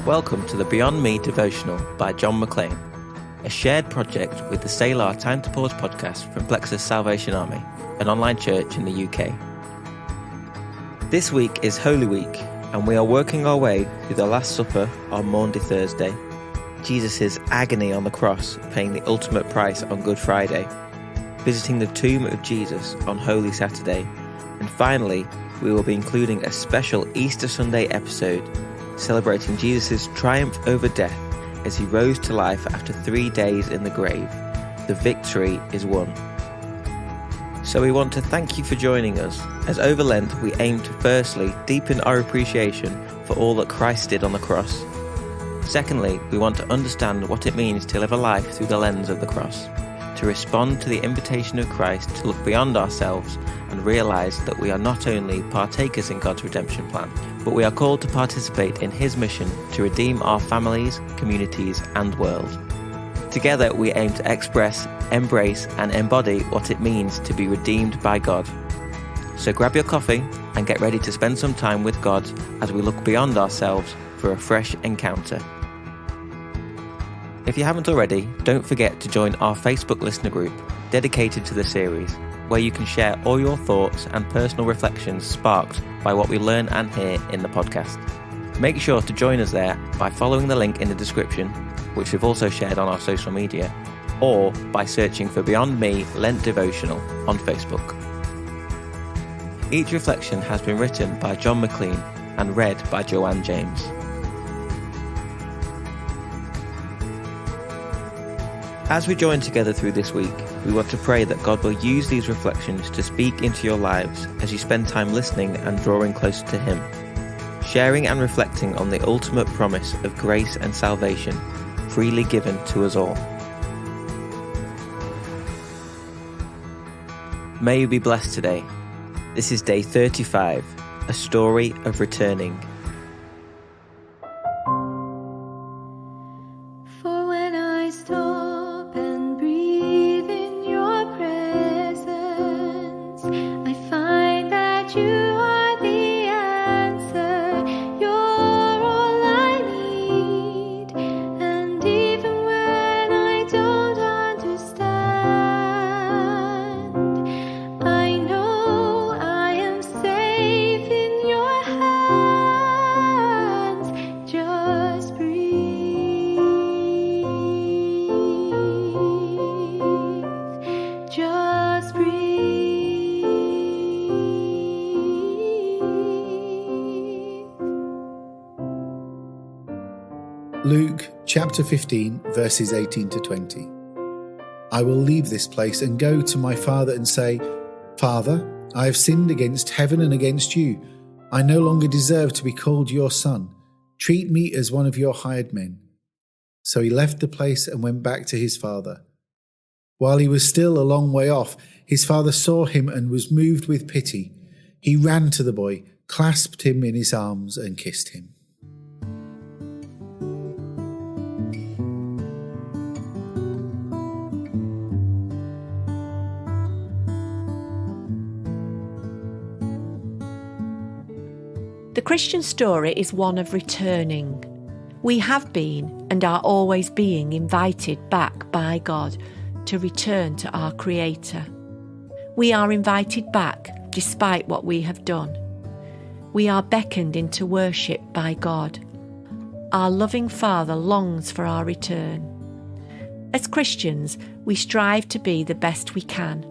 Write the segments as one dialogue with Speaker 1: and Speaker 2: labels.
Speaker 1: Welcome to the Beyond Me devotional by John McLean, a shared project with the Selah Time to Pause podcast from Plexus Salvation Army, an online church in the UK. This week is Holy Week, and we are working our way through the Last Supper on Maundy Thursday, Jesus' agony on the cross paying the ultimate price on Good Friday, visiting the tomb of Jesus on Holy Saturday, and finally, we will be including a special Easter Sunday episode celebrating Jesus' triumph over death as he rose to life after 3 days in the grave. The victory is won. So we want to thank you for joining us, as over Lent we aim to firstly deepen our appreciation for all that Christ did on the cross. Secondly, we want to understand what it means to live a life through the lens of the cross, to respond to the invitation of Christ to look beyond ourselves and realise that we are not only partakers in God's redemption plan, but we are called to participate in his mission to redeem our families, communities and world. Together we aim to express, embrace and embody what it means to be redeemed by God. So grab your coffee and get ready to spend some time with God as we look beyond ourselves for a fresh encounter. If you haven't already, don't forget to join our Facebook listener group dedicated to the series, where you can share all your thoughts and personal reflections sparked by what we learn and hear in the podcast. Make sure to join us there by following the link in the description, which we've also shared on our social media, or by searching for Beyond Me Lent Devotional on Facebook. Each reflection has been written by John McLean and read by Joanne James. As we join together through this week, we want to pray that God will use these reflections to speak into your lives as you spend time listening and drawing closer to him, sharing and reflecting on the ultimate promise of grace and salvation freely given to us all. May you be blessed today. This is day 35, a story of returning.
Speaker 2: For when I stop and breathe in your presence, I find that you are the answer. You're all I need. And even when I don't understand, I know I am safe in your hands. Just breathe. Just breathe.
Speaker 3: Luke chapter 15 verses 18 to 20. I will leave this place and go to my father and say, Father, I have sinned against heaven and against you. I no longer deserve to be called your son. Treat me as one of your hired men. So he left the place and went back to his father. While he was still a long way off, his father saw him and was moved with pity. He ran to the boy, clasped him in his arms and kissed him.
Speaker 4: The Christian story is one of returning. We have been and are always being invited back by God to return to our Creator. We are invited back despite what we have done. We are beckoned into worship by God. Our loving Father longs for our return. As Christians, we strive to be the best we can,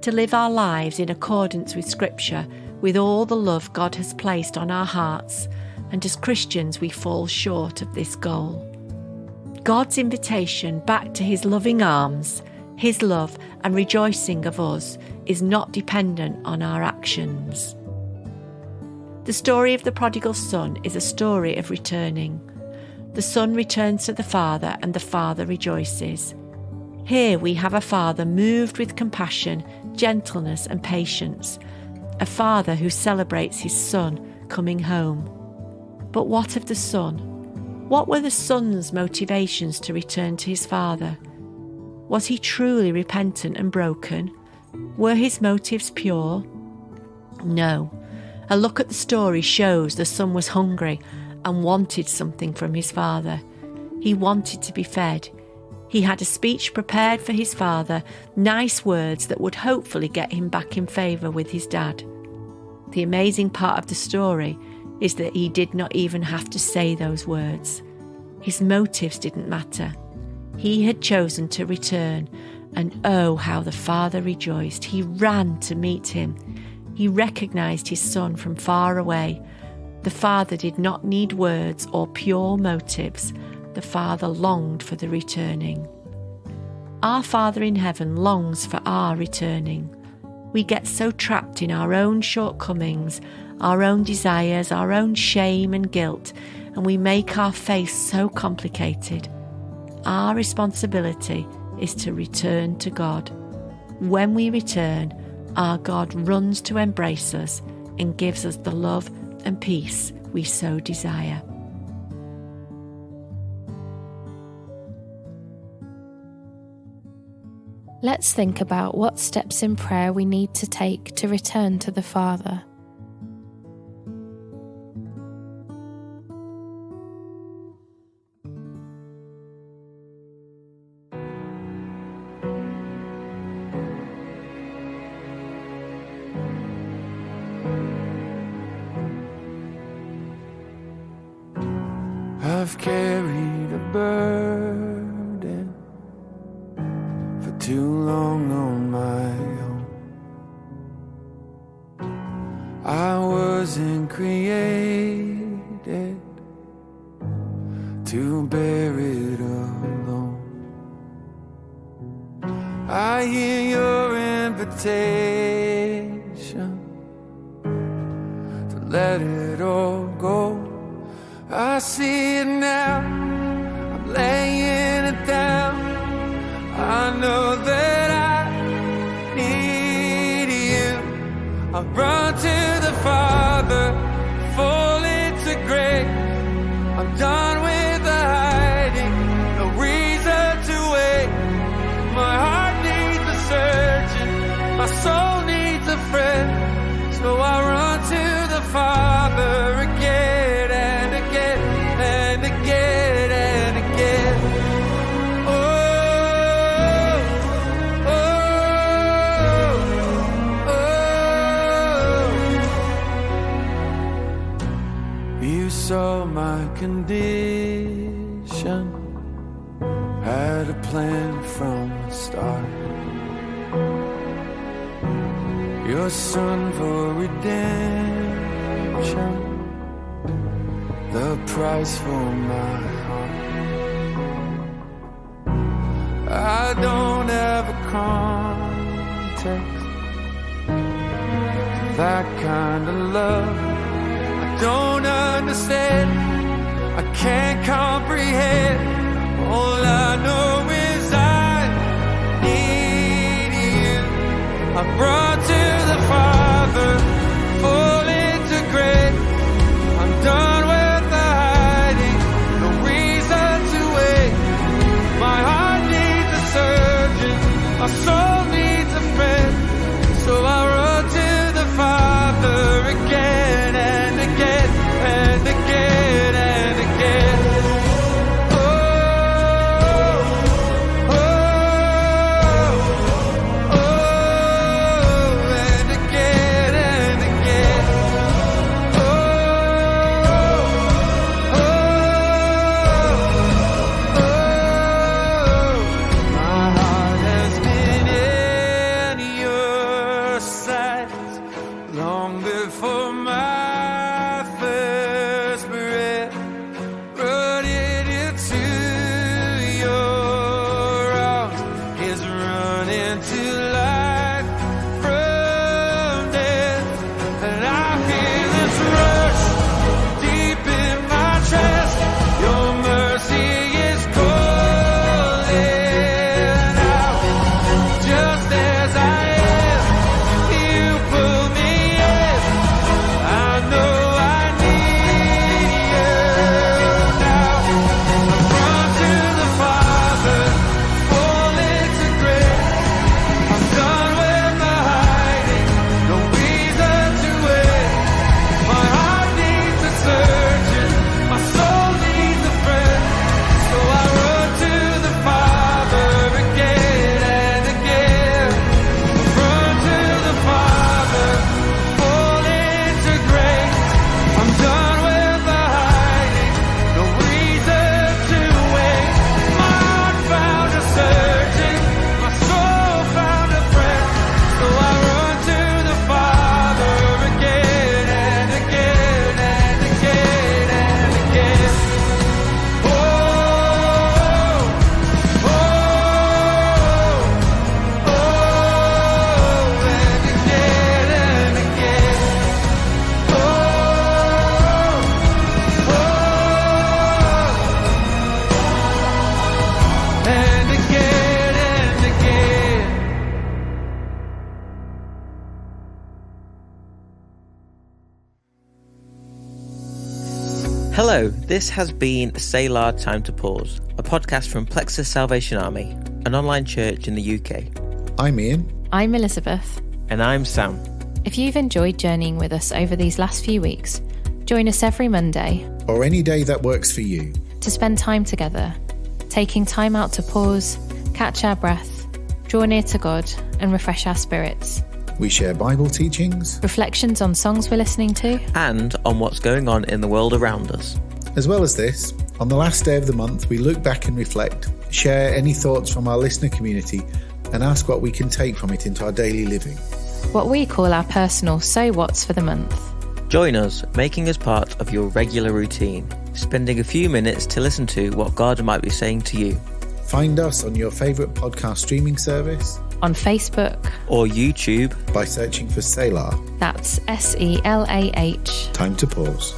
Speaker 4: to live our lives in accordance with Scripture, with all the love God has placed on our hearts, and as Christians we fall short of this goal. God's invitation back to his loving arms, his love and rejoicing of us is not dependent on our actions. The story of the prodigal son is a story of returning. The son returns to the father and the father rejoices. Here we have a father moved with compassion, gentleness and patience, a father who celebrates his son coming home. But what of the son? What were the son's motivations to return to his father? Was he truly repentant and broken? Were his motives pure? No. A look at the story shows the son was hungry, and wanted something from his father. He wanted to be fed. He had a speech prepared for his father, nice words that would hopefully get him back in favour with his dad. The amazing part of the story is that he did not even have to say those words. His motives didn't matter. He had chosen to return, and oh, how the father rejoiced. He ran to meet him. He recognised his son from far away. The father did not need words or pure motives. The Father longed for the returning. Our Father in heaven longs for our returning. We get so trapped in our own shortcomings, our own desires, our own shame and guilt, and we make our faith so complicated. Our responsibility is to return to God. When we return, our God runs to embrace us and gives us the love and peace we so desire.
Speaker 2: Let's think about what steps in prayer we need to take to return to the Father.
Speaker 5: I've carried a burden for too long on my own. I wasn't created to bear it alone. I hear your invitation to let it all go. I see it now, I'm laying it down. I know that I need you. I run to the Father, fall into grace. I'm done with the hiding, no reason to wait. My heart needs a surgeon, my soul needs a friend. So I run to the Father again and again and again and again. Oh, oh, oh. You saw my condition, had a plan from the start. Your Son for redemption, the price for my heart. I don't have a context for that kind of love. I don't understand, I can't comprehend. All I know is I need you. I brought to the Father, fall into grace. I'm done with the hiding, no reason to wait. My heart needs a surgeon, my soul needs a friend. So I run to the Father again and again and again and again. Oh, oh, oh,
Speaker 1: Hello, this has been Selah Time to Pause, a podcast from Plexus Salvation Army, an online church in the UK.
Speaker 3: I'm Ian.
Speaker 6: I'm Elizabeth.
Speaker 1: And I'm Sam.
Speaker 6: If you've enjoyed journeying with us over these last few weeks, join us every Monday.
Speaker 3: Or any day that works for you.
Speaker 6: To spend time together, taking time out to pause, catch our breath, draw near to God and refresh our spirits.
Speaker 3: We share Bible teachings,
Speaker 6: Reflections on songs we're listening to,
Speaker 1: And on what's going on in the world around us.
Speaker 3: as well as this. On the last day of the month, we look back and reflect, share any thoughts from our listener community, and ask what we can take from it into our daily living.
Speaker 6: what we call our personal So What's for the month.
Speaker 1: Join us, making us part of your regular routine, spending a few minutes to listen to what God might be saying to you.
Speaker 3: Find us on your favourite podcast streaming service
Speaker 6: On Facebook,
Speaker 1: Or YouTube.
Speaker 3: by searching for Selah.
Speaker 6: that's SELAH.
Speaker 3: Time to pause.